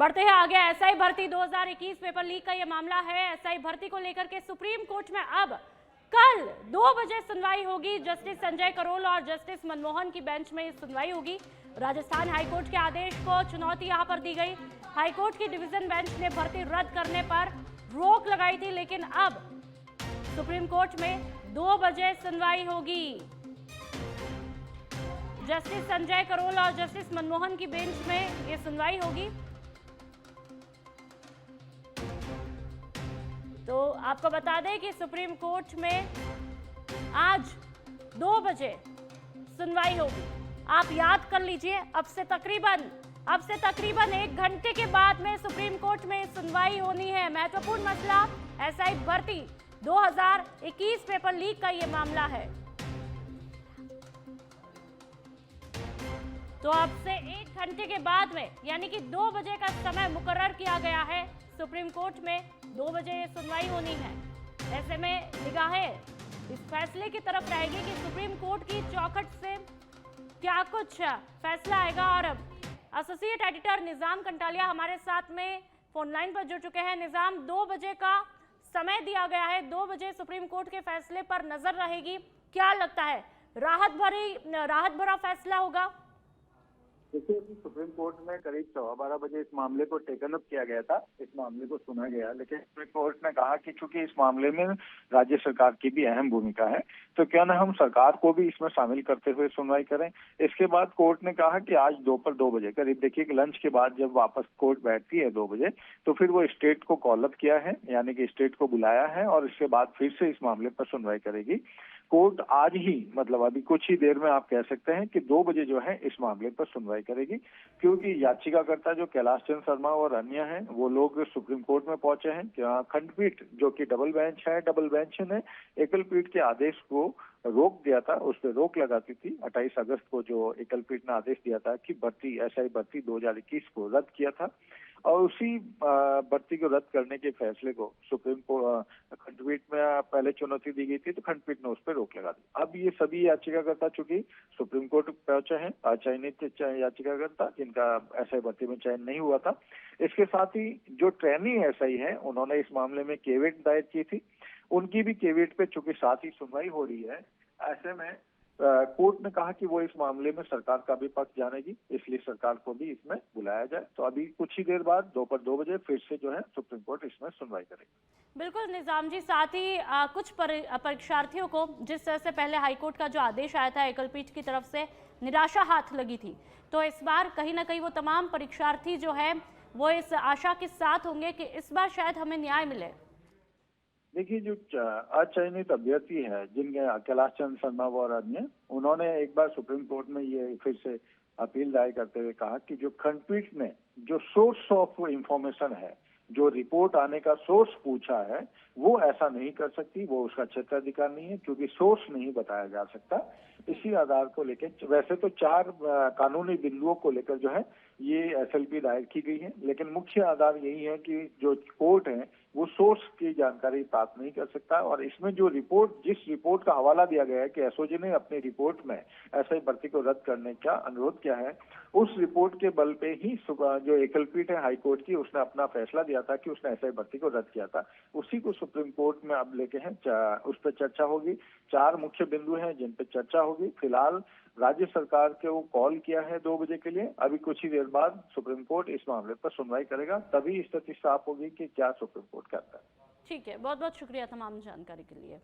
बढ़ते हैं आगे। एसआई भर्ती 2021 पेपर लीक का यह मामला है। एसआई भर्ती को लेकर के सुप्रीम कोर्ट में अब कल 2 बजे सुनवाई होगी। जस्टिस संजय करोल और जस्टिस मनमोहन की बेंच में सुनवाई होगी। राजस्थान हाईकोर्ट के आदेश को चुनौती यहां पर दी गई। हाईकोर्ट की डिवीजन बेंच ने भर्ती रद्द करने पर रोक लगाई थी, लेकिन अब सुप्रीम कोर्ट में 2 बजे सुनवाई होगी। जस्टिस संजय करोल और जस्टिस मनमोहन की बेंच में ये सुनवाई होगी। तो आपको बता दें कि सुप्रीम कोर्ट में आज 2 बजे सुनवाई होगी। आप याद कर लीजिए, अब से तकरीबन 1 घंटे के बाद में सुप्रीम कोर्ट में सुनवाई होनी है। महत्वपूर्ण मसला एसआई भर्ती 2021 पेपर लीक का ये मामला है। तो अब से 1 घंटे के बाद में यानी कि 2 बजे का समय मुकर्रर किया गया है। सुप्रीम कोर्ट में 2 बजे ये सुनवाई होनी है। ऐसे में निगाहें इस फैसले की तरफ रहेगी कि सुप्रीम कोर्ट की चौखट से क्या कुछ फैसला आएगा। और अब एसोसिएट एडिटर निजाम कंटालिया हमारे साथ में फोन लाइन पर जुड़ चुके हैं। निजाम, 2 बजे का समय दिया गया है, 2 बजे सुप्रीम कोर्ट के फैसले पर नजर रहेगी। क्या लगता है, राहत भरा फैसला होगा? देखिए, सुप्रीम कोर्ट में करीब 12:15 बजे इस मामले को टेकन अप किया गया था, इस मामले को सुना गया, लेकिन सुप्रीम कोर्ट ने कहा कि चूंकि इस मामले में राज्य सरकार की भी अहम भूमिका है, तो क्यों ना हम सरकार को भी इसमें शामिल करते हुए सुनवाई करें। इसके बाद कोर्ट ने कहा कि आज दोपहर 2 बजे करीब, देखिए कि लंच के बाद जब वापस कोर्ट बैठती है 2 बजे, तो फिर वो स्टेट को कॉल अप किया है, यानी कि स्टेट को बुलाया है और इसके बाद फिर से इस मामले पर सुनवाई करेगी। कोर्ट आज ही, मतलब अभी कुछ ही देर में आप कह सकते हैं कि 2 बजे जो है इस मामले पर सुनवाई करेगी, क्योंकि याचिकाकर्ता जो कैलाश चंद्र शर्मा और अन्य हैं, वो लोग सुप्रीम कोर्ट में पहुंचे हैं। खंडपीठ जो कि डबल बेंच ने एकल पीठ के आदेश को रोक दिया था, उस पर रोक लगाती थी। 28 अगस्त को जो एकल पीठ ने आदेश दिया था कि एसआई भर्ती 2021 को रद्द किया था, और उसी भर्ती को रद्द करने के फैसले को सुप्रीम कोर्ट खंडपीठ में पहले चुनौती दी गई थी, तो खंडपीठ ने उस पर रोक लगा दी। अब ये सभी याचिकाकर्ता चूंकि सुप्रीम कोर्ट पहुंचे हैं, अचयनित याचिकाकर्ता जिनका एसआई भर्ती में चयन नहीं हुआ था। इसके साथ ही जो ट्रेनी एसआई है, उन्होंने इस मामले में केविट दायर की थी, उनकी भी केविट पे चूंकि साथ ही सुनवाई हो रही है, ऐसे में कोर्ट ने कहा कि वो इस मामले में सरकार का भी पक्ष जानेगी, इसलिए सरकार को भी इसमें बुलाया जाए। तो अभी कुछ ही देर बाद दोपहर 2 बजे फिर से जो है सुप्रीम कोर्ट इसमें सुनवाई करेगी। बिल्कुल निजाम जी, साथ ही कुछ परीक्षार्थियों को जिस तरह से पहले हाईकोर्ट का जो आदेश आया था एकल पीठ की तरफ से, निराशा हाथ लगी थी, तो इस बार कहीं ना कहीं वो तमाम परीक्षार्थी जो है वो इस आशा के साथ होंगे कि इस बार शायद हमें न्याय मिले। देखिए, जो अचयनित अभ्यर्थी है, जिनके कैलाश चंद्र शर्मा और अन्य, उन्होंने एक बार सुप्रीम कोर्ट में ये फिर से अपील दायर करते हुए कहा कि जो खंडपीठ ने जो सोर्स ऑफ इंफॉर्मेशन है, जो रिपोर्ट आने का सोर्स पूछा है, वो ऐसा नहीं कर सकती, वो उसका क्षेत्राधिकार नहीं है, क्योंकि सोर्स नहीं बताया जा सकता। इसी आधार को लेकर वैसे तो 4 कानूनी बिंदुओं को लेकर जो है ये एसएलपी दायर की गई है, लेकिन मुख्य आधार यही है कि जो कोर्ट है वो सोर्स की जानकारी प्राप्त नहीं कर सकता। और इसमें जो जिस रिपोर्ट का हवाला दिया गया है कि एसओजी ने अपनी रिपोर्ट में एसआई भर्ती को रद्द करने का अनुरोध किया है, उस रिपोर्ट के बल पे ही जो एकल पीठ है हाईकोर्ट की, उसने अपना फैसला दिया था कि उसने एसआई भर्ती को रद्द किया था। उसी को सुप्रीम कोर्ट में अब लेके हैं, उस पर चर्चा होगी। 4 मुख्य बिंदु हैं जिन पर चर्चा होगी। फिलहाल राज्य सरकार को कॉल किया है 2 बजे के लिए। अभी कुछ ही देर बाद सुप्रीम कोर्ट इस मामले पर सुनवाई करेगा, तभी स्थिति साफ होगी कि क्या सुप्रीम कोर्ट करता है। ठीक है, बहुत बहुत शुक्रिया तमाम जानकारी के लिए।